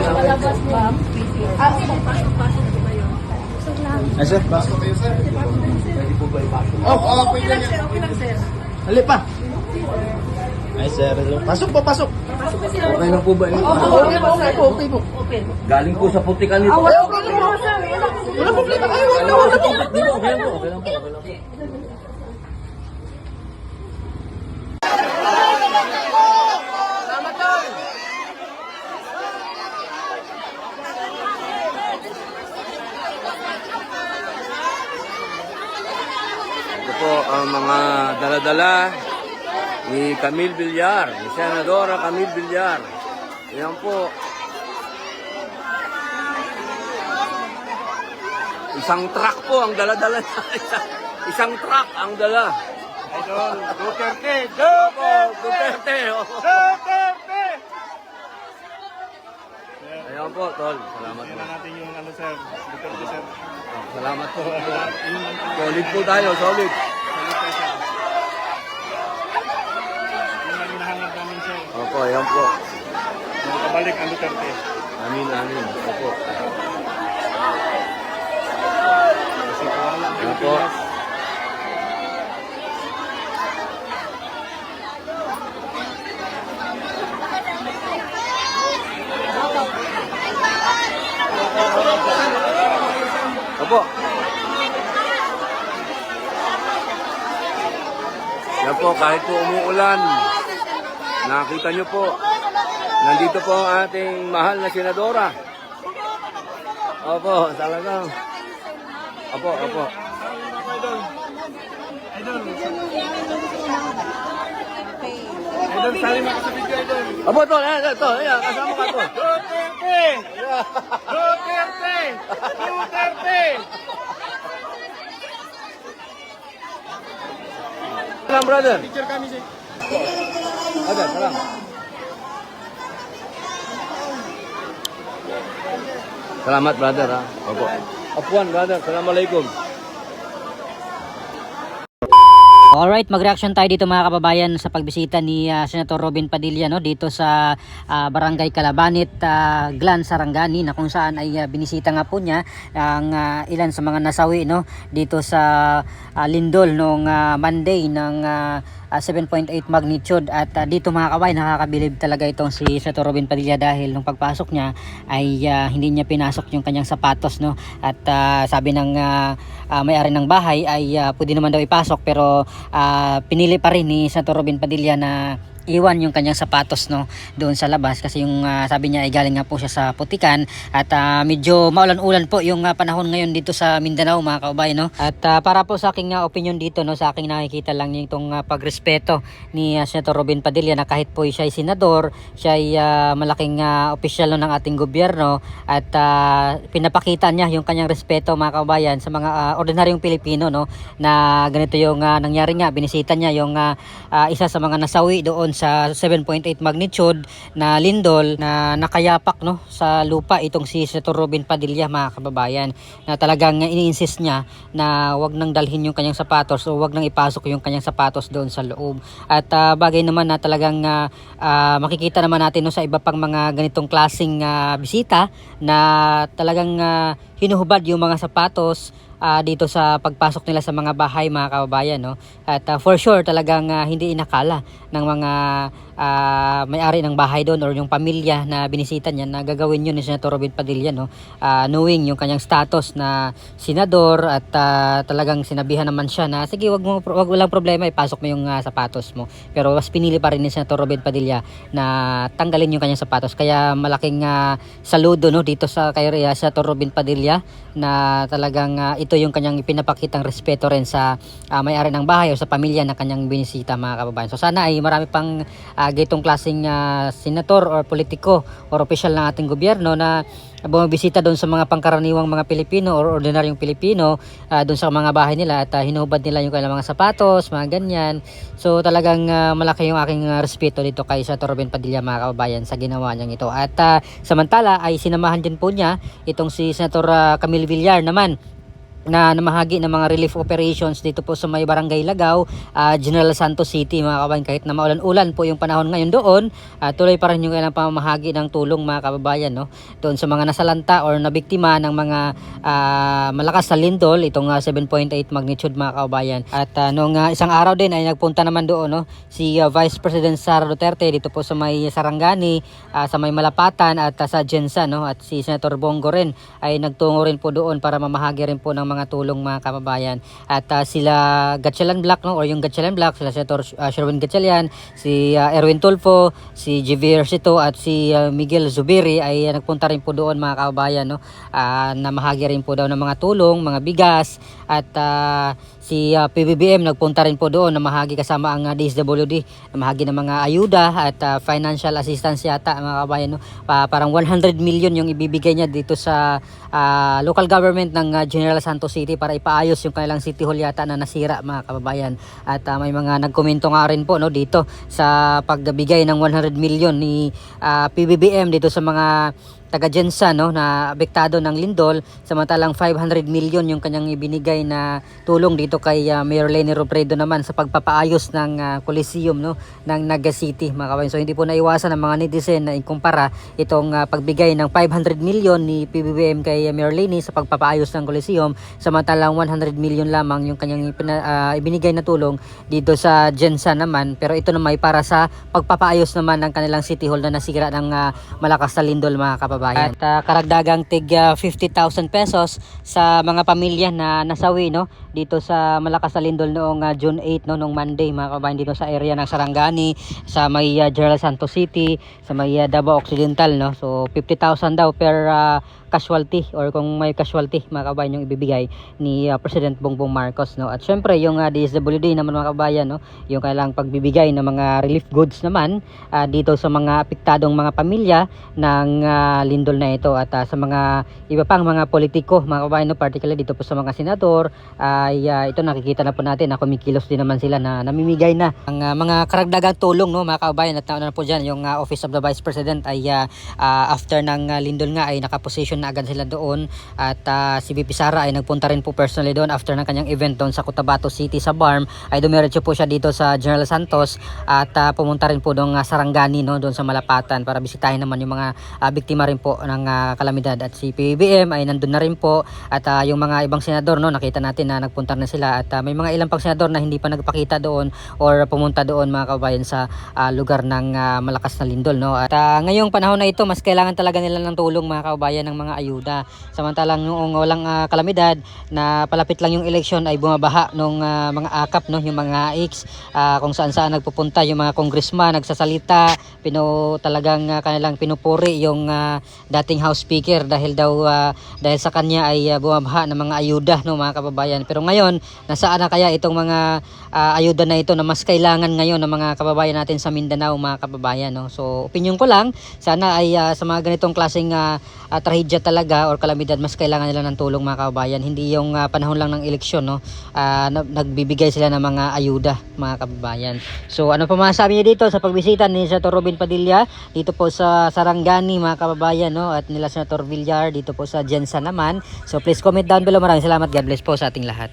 Palabas ba? Ay, sir. Pasok kayo, sir. Pwede po ba ipasok? Okay lang sir, okay lang sir. Hali pa. Ay, sir. Pasok po, pasok. Pasok kasi sir. Okay lang po ba? Okay po, okay po. Okay po. Okay. Galing po sa putikan nito. Wala okay lang po sir. Wala problema. Ay, wala po. Okay lang po, okay lang po, okay lang po. Ito po ang mga dala-dala ni Camille Villar, ni Senadora Camille Villar. Ayan po. Isang truck po ang dala-dala niya. Isang truck ang dala. Idol, Duterte! Opo, Duterte. Duterte! Ayan po, Tol. Salamat Yan po. na natin yung ano sir, Duterte sir. Salamat po. Solid po tayo, solid. Salut tayo sir. Yung ang hinahanap namin sir, Opo, ayan po. makabalik ang Duterte. Amin, amin. Opo. Kasi kawala ang Ayan po. Pilipinas. Opo. Yan po, kahit po umuulan, nakita nyo po, nandito po ang ating mahal na senadora. Opo, talagang. Opo, opo. Idol. Idol. Idol, sali mo ka sa video, Idol. Opo, Tol, ayan, kasama ka, Tol. Duterte! Duterte! Duterte! Salam, brother. Picture kami sir. Ada, salam. Selamat, brother, ha. Opo. Apuan, brother. Assalamualaikum. Alright, mag-reaction tayo dito mga kababayan sa pagbisita ni Senator Robin Padilla no, dito sa Barangay Calabanit, Glan, Sarangani, na kung saan ay binisita nga po niya ang ilan sa mga nasawi no, dito sa lindol noong Monday ng 7.8 magnitude. At dito mga kababayan, nakakabilib talaga itong si Senator Robin Padilla dahil nung pagpasok niya ay hindi niya pinasok yung kanyang sapatos no, at sabi ng may-ari ng bahay ay pwede naman daw ipasok, pero pinili pa rin ni Senator Robin Padilla na iwan yung kanyang sapatos no doon sa labas kasi yung sabi niya ay galing nga po siya sa putikan at medyo maulan-ulan po yung panahon ngayon dito sa Mindanao mga kababayan no. At para po sa aking opinion dito no, sa aking nakikita lang itong pagrespeto ni Senator Robin Padilla na kahit po siya ay senador, siya ay malaking opisyal no, ng ating gobyerno at pinapakita niya yung kanyang respeto mga kababayan sa mga ordinaryong Pilipino no, na ganito yung nangyari nga, binisita niya yung isa sa mga nasawi doon sa 7.8 magnitude na lindol na nakayapak no sa lupa itong si Senator Robin Padilla mga kababayan, na talagang ini-insist niya na wag nang dalhin yung kanyang sapatos o wag nang ipasok yung kanyang sapatos doon sa loob. At bagay naman na talagang makikita naman natin no, sa iba pang mga ganitong klaseng bisita na talagang hinuhubad yung mga sapatos dito sa pagpasok nila sa mga bahay mga kababayan no. At for sure talagang hindi inakala ng mga may-ari ng bahay doon or yung pamilya na binisita niya na gagawin yun ni Senator Robin Padilla no, knowing yung kanyang status na senador at talagang sinabihan naman siya na sige wag walang problema, ipasok mo yung sapatos mo, pero mas pinili pa rin ni Senator Robin Padilla na tanggalin yung kanyang sapatos. Kaya malaking saludo no dito sa kay Senator Robin Padilla na talagang ito yung kanyang ipinapakitang respeto rin sa may-ari ng bahay o sa pamilya na kanyang binisita mga kababayan. So sana ay marami pang gitong klaseng senator or politiko or opisyal ng ating gobyerno na bumibisita doon sa mga pangkaraniwang mga Pilipino or ordinaryong Pilipino doon sa mga bahay nila at hinubad nila yung kanilang mga sapatos, mga ganyan. So talagang malaki yung aking respeto dito kay Senator Robin Padilla mga kababayan sa ginawa niyang ito. At samantala ay sinamahan din po niya itong si Senator Camille Villar naman na namahagi ng mga relief operations dito po sa may Barangay Lagaw, General Santos City mga kababayan. Kahit na maulan-ulan po yung panahon ngayon doon, tuloy pa rin yung kailang pamamahagi ng tulong mga kababayan, no? Doon sa mga nasalanta or nabiktima ng mga malakas na lindol, itong 7.8 magnitude mga kababayan. At noong isang araw din ay nagpunta naman doon, no, si Vice President Sara Duterte dito po sa may Sarangani, sa may Malapatan at sa Jensa, no? At si Senator Bongo rin ay nagtungo rin po doon para mamahagi rin po ng mga tulong mga kababayan. At sila Gatchalian Black, no, or yung Gatchalian Black, sila Senator Sherwin Gatchalian, si Erwin Tulfo, si Javier Sito at si Miguel Zubiri ay nagpunta rin po doon mga kababayan, no, na mahagi rin po daw ng mga tulong, mga bigas. At si PBBM nagpunta rin po doon na mahagi kasama ang DSWD na mahagi ng mga ayuda at financial assistance yata mga kababayan, no? Parang 100 million yung ibibigay niya dito sa local government ng General Santos City para ipaayos yung kanilang City Hall yata na nasira mga kababayan. At may mga nagkomento nga rin po, no, dito sa pagbigay ng 100 million ni PBBM dito sa mga taga Jensa, no, na apektado ng lindol, samantalang 500 million yung kanyang ibinigay na tulong dito kay Mayor Leni Robredo naman sa pagpapaayos ng Coliseum, no, ng Naga City mga kababayan. So hindi po naiwasan ng mga netizen na ikumpara itong pagbigay ng 500 million ni PBBM kay Mayor Leni sa pagpapaayos ng Coliseum, samantalang 100 million lamang yung kanyang ibinigay na tulong dito sa Jensa naman. Pero ito naman ay para sa pagpapaayos naman ng kanilang City Hall na nasira ng malakas na lindol mga kababayan. At karagdagang tig 50,000 pesos sa mga pamilya na nasawi, no, dito sa malakas na lindol noong June 8, no, noong Monday mga kababayan, dito sa area ng Sarangani, sa may General Santos City, sa may Davao Occidental, no. So 50,000 daw per casualty, or kung may casualty mga kababayan yung ibibigay ni President Bongbong Marcos, no. At syempre yung DSWD naman mga kababayan, no, yung kailang pagbibigay ng mga relief goods naman dito sa mga apektadong mga pamilya ng lindol na ito. At sa mga iba pang mga politiko mga kababayan, no, particularly dito po sa mga senador, ito nakikita na po natin na kumikilos din naman sila na namimigay na ang mga karagdagang tulong, no, mga kababayan. At nauna na po dyan yung Office of the Vice President ay after ng lindol nga ay nakaposition na agad sila doon. At si VP Sara ay nagpunta rin po personally doon after ng kanyang event doon sa Cotabato City sa BARM, ay dumiretso po siya dito sa General Santos at pumunta rin po doon Sarangani, no, doon sa Malapatan para bisitahin naman yung mga biktima rin po ng kalamidad. At si PBBM ay nandun na rin po. At yung mga ibang senador, no, nakita natin na nagpunta na sila. At may mga ilang pang senador na hindi pa nagpakita doon or pumunta doon mga kabayan sa lugar ng malakas na lindol, no. At ngayong panahon na ito mas kailangan talaga nila ng tulong mga kabayan, ng mga ayuda. Samantalang noong walang kalamidad na palapit lang yung eleksyon ay bumabaha nung mga akap, no, yung mga X, kung saan saan nagpupunta yung mga congressman, nagsasalita, talagang kanilang pinupuri yung dating House Speaker dahil sa kanya ay bumabaha ng mga ayuda, no, mga kababayan. Pero ngayon nasaan na kaya itong mga ayuda na ito na mas kailangan ngayon ng mga kababayan natin sa Mindanao mga kababayan, no? So opinion ko lang, sana ay sa mga ganitong klaseng trahedya talaga or kalamidad mas kailangan nila ng tulong mga kababayan, hindi yung panahon lang ng eleksyon, no, nagbibigay sila ng mga ayuda mga kababayan. So ano pa masasabi niyo dito sa pagbisita ni Senator Robin Padilla dito po sa Sarangani mga kababayan, no, at nila Senator Villar dito po sa Jensa naman. So please comment down below. Maraming salamat. God bless po sa ating lahat.